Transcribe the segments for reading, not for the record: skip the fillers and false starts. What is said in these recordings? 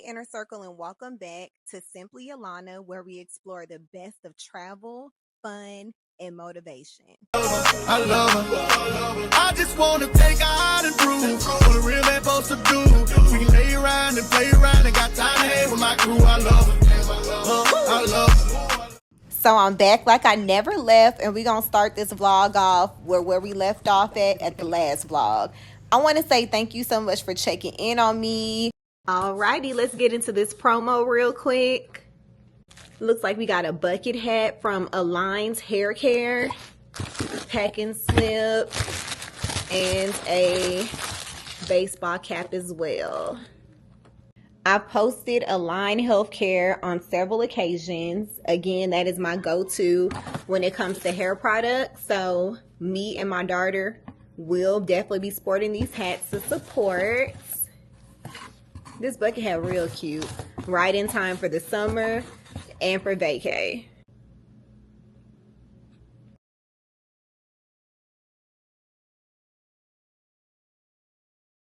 Inner Circle, and welcome back to Simply Alana, where we explore the best of travel, fun, and motivation. I love her. I just want to take her out and prove what a real man supposed to do. We can lay around and play around and got time to hang with my crew. I love her. I love her. So I'm back like I never left, and we're going to start this vlog off where we left off at the last vlog. I want to say thank you so much for checking in on me. Alrighty, let's get into this promo real quick. Looks like we got a bucket hat from Align's Hair Care, pack and slip, and a baseball cap as well. I posted Align Healthcare on several occasions. Again, that is my go-to when it comes to hair products. So me and my daughter will definitely be sporting these hats to support. This bucket hat real cute. Right in time for the summer and for vacay.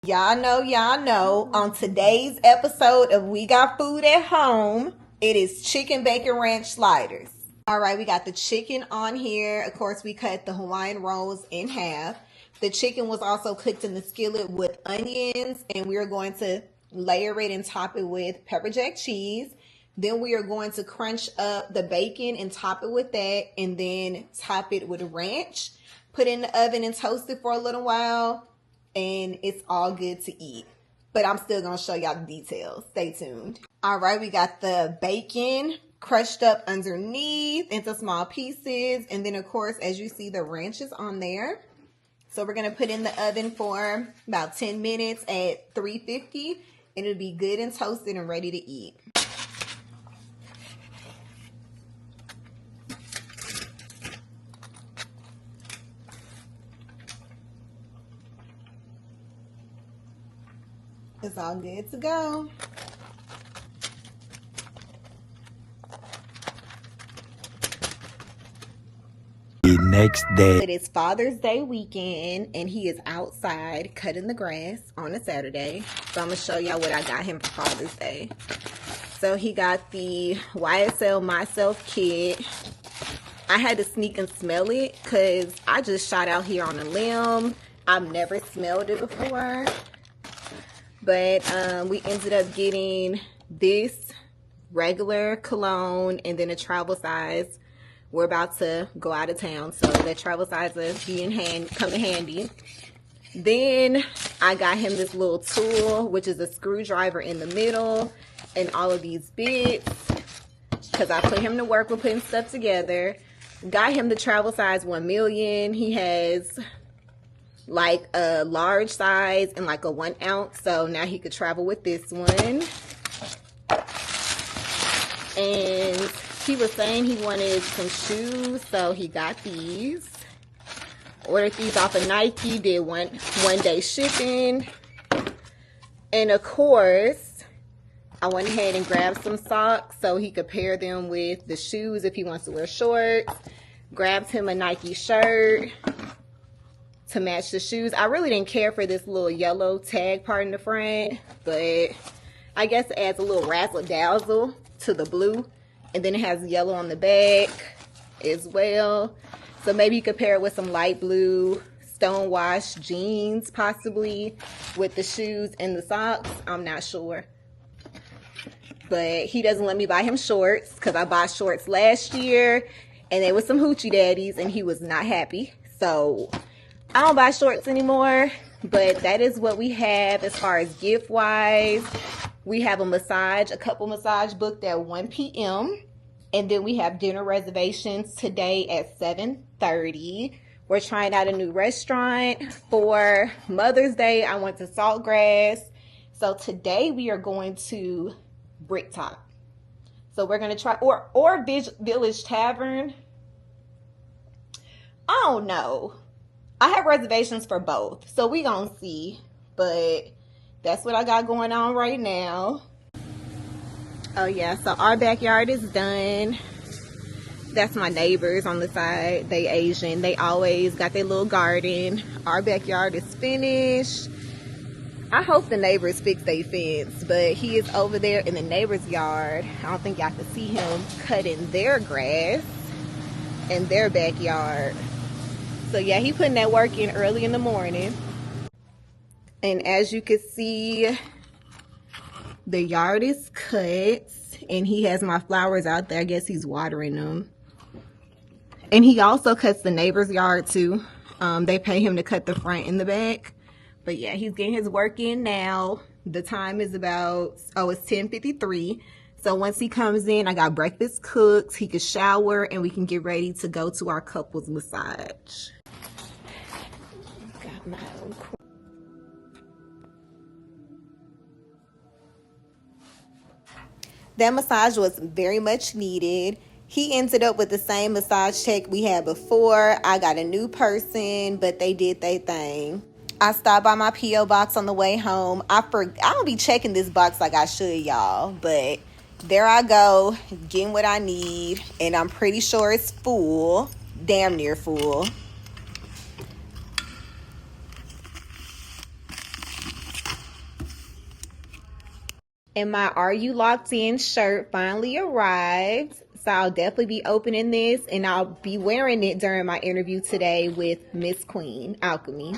Y'all know, on today's episode of We Got Food at Home, it is chicken bacon ranch sliders. All right, we got the chicken on here. Of course, we cut the Hawaiian rolls in half. The chicken was also cooked in the skillet with onions, and we are going to layer it and top it with pepper jack cheese. Then we are going to crunch up the bacon and top it with that, and then top it with ranch. Put it in the oven and toast it for a little while, and it's all good to eat. But I'm still going to show y'all the details. Stay tuned. All right, we got the bacon crushed up underneath into small pieces. And then, of course, as you see, the ranch is on there. So we're going to put in the oven for about 10 minutes at 350. And it'll be good and toasted and ready to eat. It's all good to go. The next day. It is Father's Day weekend, and he is outside cutting the grass on a Saturday. So I'm going to show y'all what I got him for Father's Day. So he got the YSL Myself kit. I had to sneak and smell it because I just shot out here on a limb. I've never smelled it before. But we ended up getting this regular cologne and then a travel size. We're about to go out of town, so that travel size will come in handy. Then I got him this little tool, which is a screwdriver in the middle, and all of these bits, because I put him to work with putting stuff together. Got him the travel size 1 million. He has like a large size and like a 1 ounce, so now he could travel with this one. And he was saying he wanted some shoes, so he got these. Ordered these off of Nike, did one day shipping. And of course, I went ahead and grabbed some socks so he could pair them with the shoes if he wants to wear shorts. Grabbed him a Nike shirt to match the shoes. I really didn't care for this little yellow tag part in the front, but I guess it adds a little razzle dazzle to the blue. And then it has yellow on the back as well. So maybe you could pair it with some light blue stonewashed jeans, possibly, with the shoes and the socks. I'm not sure. But he doesn't let me buy him shorts because I bought shorts last year and they were some hoochie daddies and he was not happy. So I don't buy shorts anymore. But that is what we have as far as gift wise. We have a couple massage booked at 1 p.m. And then we have dinner reservations today at 7:30. We're trying out a new restaurant. For Mother's Day, I went to Saltgrass. So today we are going to Bricktop. So we're going to try, or Village Tavern. I don't know. I have reservations for both. So we gonna see. But that's what I got going on right now. Oh yeah, so our backyard is done. That's my neighbors on the side. They Asian. They always got their little garden. Our backyard is finished. I hope the neighbors fix their fence, but he is over there in the neighbor's yard. I don't think y'all can see him cutting their grass in their backyard. So yeah, he putting that work in early in the morning. And as you can see, the yard is cut, and he has my flowers out there. I guess he's watering them. And he also cuts the neighbor's yard too. They pay him to cut the front and the back. But yeah, he's getting his work in now. The time is about, it's 10:53. So once he comes in, I got breakfast cooked. He can shower and we can get ready to go to our couples massage. Got my own. That massage was very much needed. He ended up with the same massage tech we had before. I got a new person, but they did their thing. I stopped by my P.O. box on the way home. I don't be checking this box like I should, y'all. But there I go, getting what I need. And I'm pretty sure it's full. Damn near full. And my Are You Locked In shirt finally arrived. So I'll definitely be opening this, and I'll be wearing it during my interview today with Miss Queen Alchemy.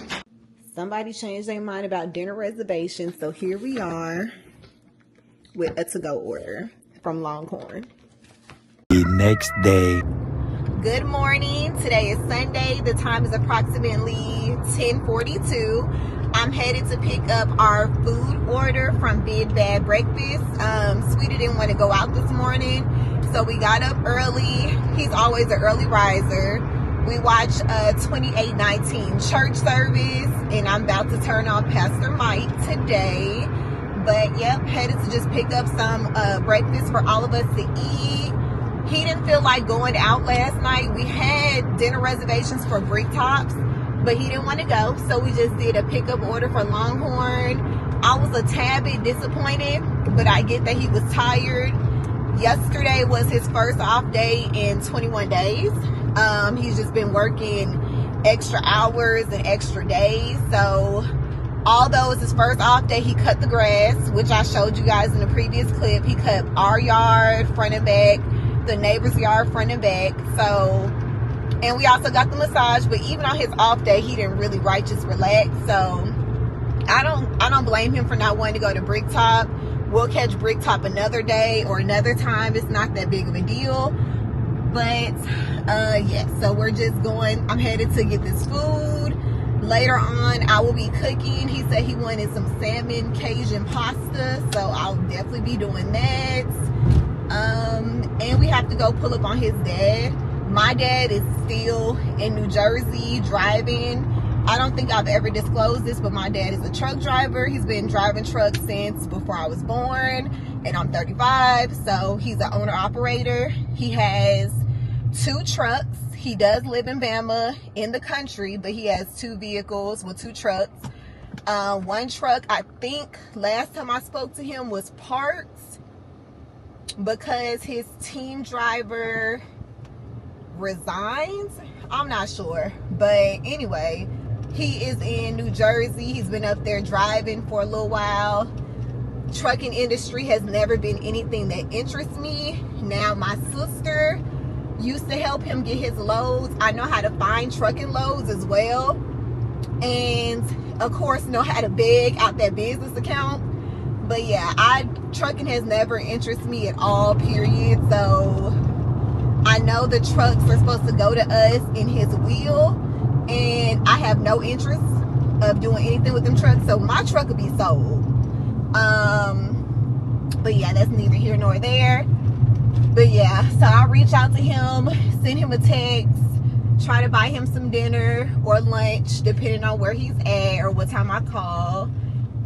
Somebody changed their mind about dinner reservations, so here we are with a to-go order from Longhorn. The next day. Good morning. Today is Sunday. The time is approximately 10:42. I'm headed to pick up our food order from Big Bad Breakfast. Sweetie didn't want to go out this morning, so we got up early. He's always an early riser. We watched a 2819 church service, and I'm about to turn on Pastor Mike today. But yep, headed to just pick up some breakfast for all of us to eat. He didn't feel like going out last night. We had dinner reservations for Bricktops, but he didn't want to go, so we just did a pickup order for Longhorn. I was a tad bit disappointed, but I get that he was tired. Yesterday was his first off day in 21 days. He's just been working extra hours and extra days. So although it's his first off day, he cut the grass, which I showed you guys in the previous clip. He cut our yard front and back, the neighbor's yard front and back. So, and we also got the massage, but even on his off day, he didn't really just relax. So I don't blame him for not wanting to go to Bricktop. We'll catch Bricktop another day or another time. It's not that big of a deal. But yeah, so we're just going. I'm headed to get this food. Later on, I will be cooking. He said he wanted some salmon Cajun pasta, so I'll definitely be doing that. And we have to go pull up on his dad. My dad is still in New Jersey driving. I don't think I've ever disclosed this, but my dad is a truck driver. He's been driving trucks since before I was born, and I'm 35, so he's an owner-operator. He has 2 trucks. He does live in Bama in the country, but he has 2 vehicles with 2 trucks. One truck, I think last time I spoke to him, was parked because his team driver resigns. I'm not sure, but anyway, he is in New Jersey. He's been up there driving for a little while. Trucking industry has never been anything that interests me. Now my sister used to help him get his loads. I know how to find trucking loads as well, and of course know how to beg out that business account. But yeah, trucking has never interested me at all, period. So I know the trucks are supposed to go to us in his will, and I have no interest of doing anything with them trucks, so my truck will be sold. But yeah, that's neither here nor there. But yeah, so I'll reach out to him, send him a text, try to buy him some dinner or lunch, depending on where he's at or what time I call.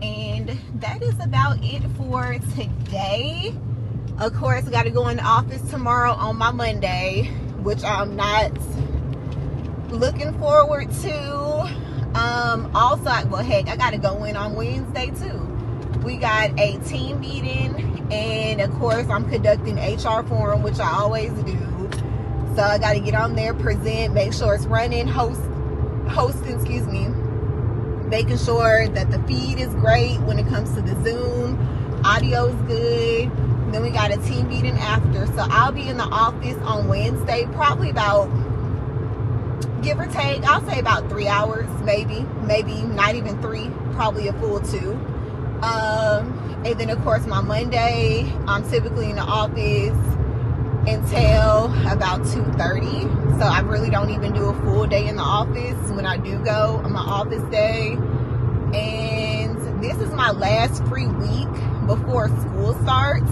And that is about it for today. Of course, I got to go in the office tomorrow on my Monday, which I'm not looking forward to. Also, well, heck, I got to go in on Wednesday too. We got a team meeting, and of course, I'm conducting HR forum, which I always do. So I got to get on there, present, make sure it's running, hosting, making sure that the feed is great when it comes to the Zoom. Audio is good. Then we got a team meeting after. So I'll be in the office on Wednesday, probably about, give or take, I'll say about 3 hours, maybe not even 3, probably a full 2. And then of course my Monday, I'm typically in the office until about 2:30. So I really don't even do a full day in the office when I do go on my office day. And this is my last free week before school starts.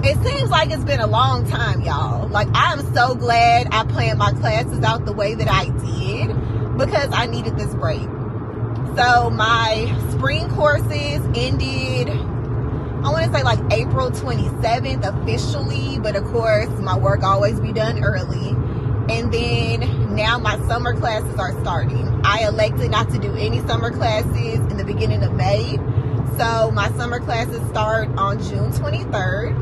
It seems like it's been a long time, y'all. Like, I'm so glad I planned my classes out the way that I did, because I needed this break. So my spring courses ended, I want to say like April 27th officially, but of course my work always be done early. And then now my summer classes are starting. I elected not to do any summer classes in the beginning of May. So my summer classes start on June 23rd.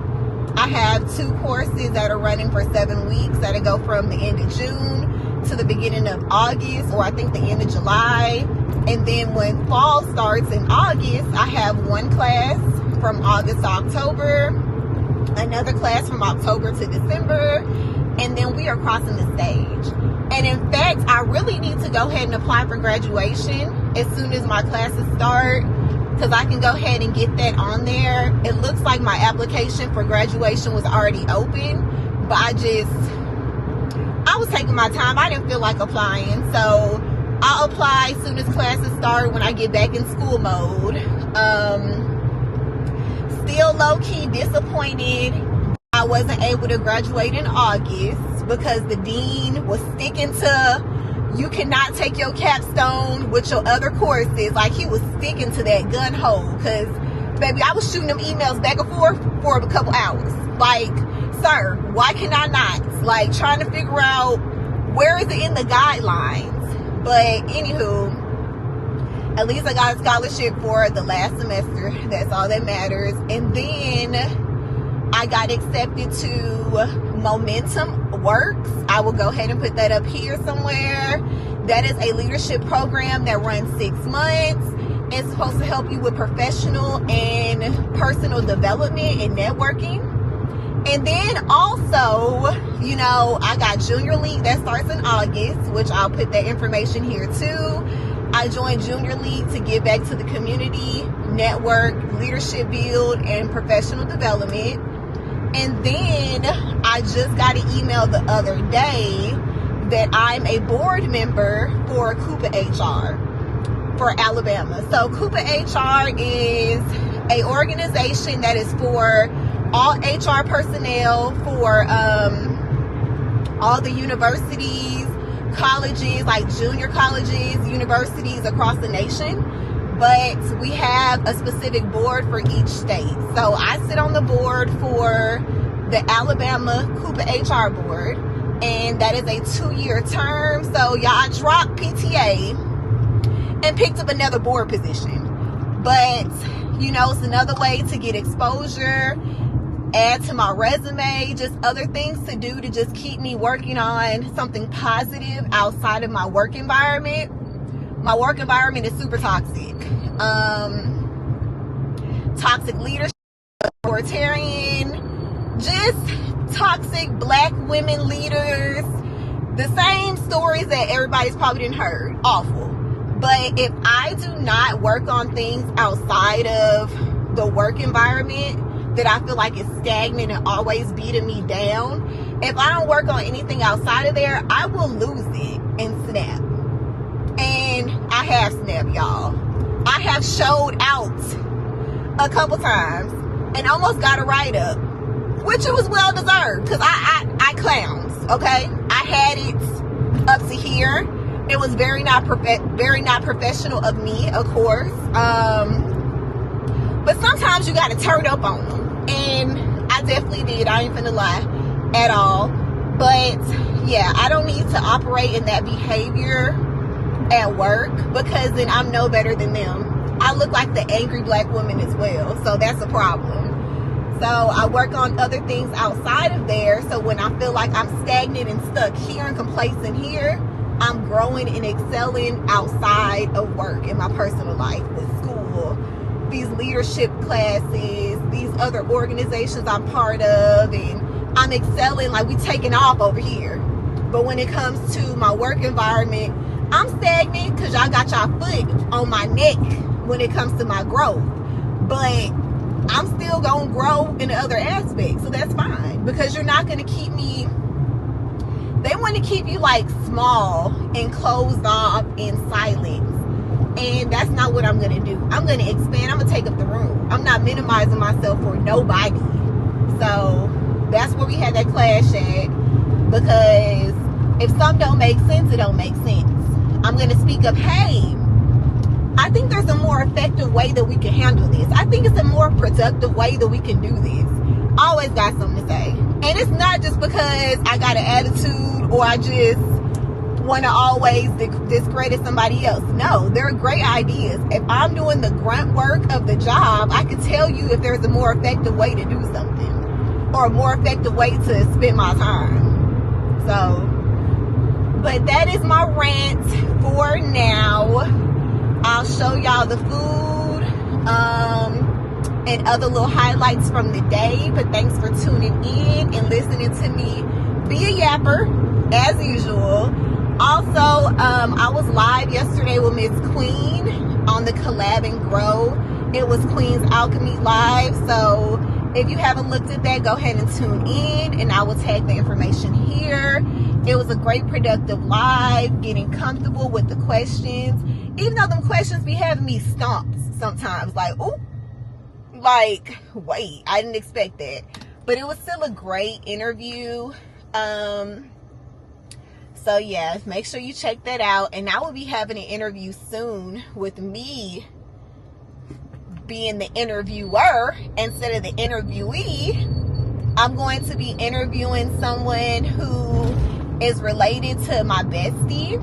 I have 2 courses that are running for 7 weeks that'll go from the end of June to the beginning of August, or I think the end of July. And then when fall starts in August, I have 1 class from August to October, another class from October to December, and then we are crossing the stage. And in fact, I really need to go ahead and apply for graduation as soon as my classes start, because I can go ahead and get that on there. It looks like my application for graduation was already open, but I was taking my time. I didn't feel like applying, so I'll apply as soon as classes start when I get back in school mode. Still low-key disappointed I wasn't able to graduate in August, because the dean was sticking to, you cannot take your capstone with your other courses. Like, he was sticking to that gun hole, because baby, I was shooting them emails back and forth for a couple hours. Like, sir, why can I not? Like, trying to figure out where is it in the guidelines. But anywho, at least I got a scholarship for the last semester. That's all that matters. And then I got accepted to Momentum Works. I will go ahead and put that up here somewhere. That is a leadership program that runs 6 months. It's supposed to help you with professional and personal development and networking. And then also, you know, I got Junior League that starts in August, which I'll put that information here too. I joined Junior League to give back to the community, network, leadership build, and professional development. And then I just got an email the other day that I'm a board member for Coupa HR for Alabama. So Coupa HR is an organization that is for all HR personnel for all the universities, colleges, like junior colleges, universities across the nation. But we have a specific board for each state. So I sit on the board for the Alabama Coupa HR board, and that is a 2-year term. So y'all dropped PTA and picked up another board position. But, you know, it's another way to get exposure, add to my resume, just other things to do to just keep me working on something positive outside of my work environment. My work environment is super toxic. Toxic leadership, authoritarian, just toxic black women leaders. The same stories that everybody's probably done heard. Awful. But if I do not work on things outside of the work environment that I feel like is stagnant and always beating me down, if I don't work on anything outside of there, I will lose it and snap. And I have snapped, y'all. I have showed out a couple times and almost got a write-up, which it was well deserved, because I clowns, okay? I had it up to here. It was very not professional of me, of course. But sometimes you gotta turn up on them, and I definitely did. I ain't finna lie at all. But yeah, I don't need to operate in that behavior at work, because then I'm no better than them. I look like the angry black woman as well, so that's a problem. So I work on other things outside of there, so when I feel like I'm stagnant and stuck here and complacent here, I'm growing and excelling outside of work in my personal life, with school, these leadership classes, these other organizations I'm part of, and I'm excelling, like we taking off over here. But when it comes to my work environment, I'm stagnant because y'all got y'all foot on my neck when it comes to my growth. But I'm still going to grow in the other aspects. So that's fine, because you're not going to keep me. They want to keep you like small and closed off in silence. And that's not what I'm going to do. I'm going to expand. I'm going to take up the room. I'm not minimizing myself for nobody. So that's where we had that clash at. Because if something don't make sense, it don't make sense. I'm going to speak up. Hey, I think there's a more effective way that we can handle this. I think it's a more productive way that we can do this. I always got something to say. And it's not just because I got an attitude or I just want to always discredit somebody else. No, they're great ideas. If I'm doing the grunt work of the job, I can tell you if there's a more effective way to do something or a more effective way to spend my time. So, but that is my rant for now. I'll show y'all the food and other little highlights from the day. But thanks for tuning in and listening to me be a yapper as usual. Also, I was live yesterday with Miss Queen on the Collab and Grow. It was Queen's Alchemy Live. So if you haven't looked at that, go ahead and tune in, and I will tag the information here. It was a great productive live, getting comfortable with the questions. Even though them questions be having me stumped sometimes, like, ooh, like, wait, I didn't expect that. But it was still a great interview. So yeah, make sure you check that out. And I will be having an interview soon with me being the interviewer instead of the interviewee. I'm going to be interviewing someone who is related to my bestie.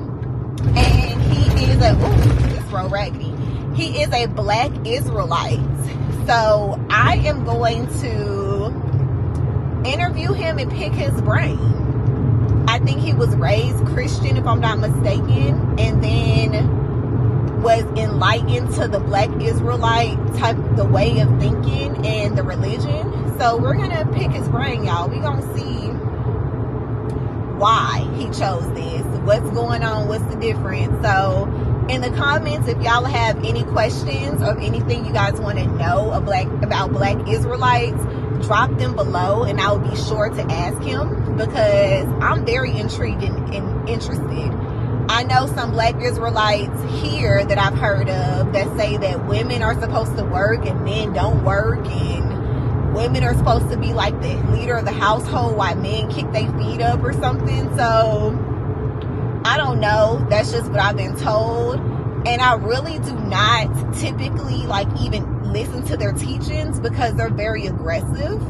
And he is a, ooh, this row raggedy. He is a Black Israelite. So I am going to interview him and pick his brain. I think he was raised Christian, if I'm not mistaken, and then was enlightened to the Black Israelite type, the way of thinking and the religion. So we're going to pick his brain, y'all. We're going to see why he chose this, what's going on, what's the difference. So in the comments, if y'all have any questions or anything you guys want to know about Black Israelites, drop them below and I will be sure to ask him, because I'm very intrigued and interested. I know some Black Israelites here that I've heard of that say that women are supposed to work and men don't work, and women are supposed to be like the leader of the household while men kick their feet up or something. So I don't know. That's just what I've been told. And I really do not typically like even listen to their teachings because they're very aggressive.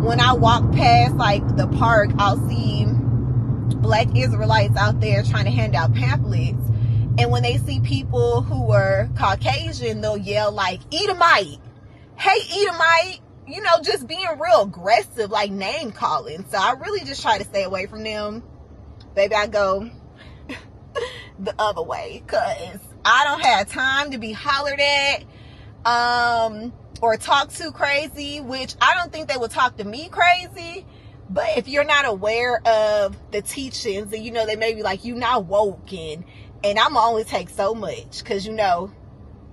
When I walk past like the park, I'll see Black Israelites out there trying to hand out pamphlets. And when they see people who are Caucasian, they'll yell like, Edomite, hey Edomite, you know, just being real aggressive, like name calling. So I really just try to stay away from them. Baby, I go the other way, because I don't have time to be hollered at or talk to crazy, which I don't think they would talk to me crazy. But if you're not aware of the teachings, and you know, they may be like, you not woke, and I'm gonna only take so much, because you know,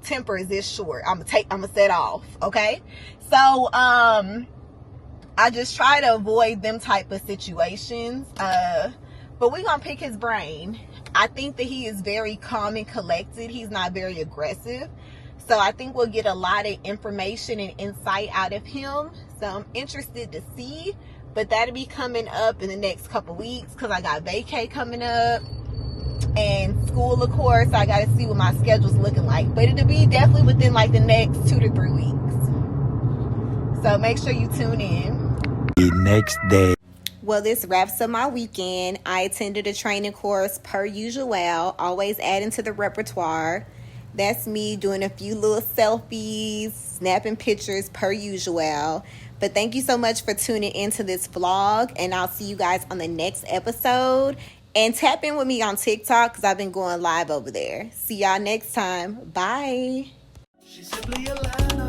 temper is this short. I'm gonna set off, okay? So I just try to avoid them type of situations. But we're gonna pick his brain. I think that he is very calm and collected. He's not very aggressive. So I think we'll get a lot of information and insight out of him. So I'm interested to see. But that'll be coming up in the next couple weeks, because I got vacay coming up and school, of course. I got to see what my schedule's looking like. But it'll be definitely within like the next 2 to 3 weeks. So make sure you tune in. The next day. Well, this wraps up my weekend. I attended a training course per usual, always adding to the repertoire. That's me doing a few little selfies, snapping pictures per usual. But thank you so much for tuning into this vlog, and I'll see you guys on the next episode. And tap in with me on TikTok because I've been going live over there. See y'all next time. Bye. She's simply a line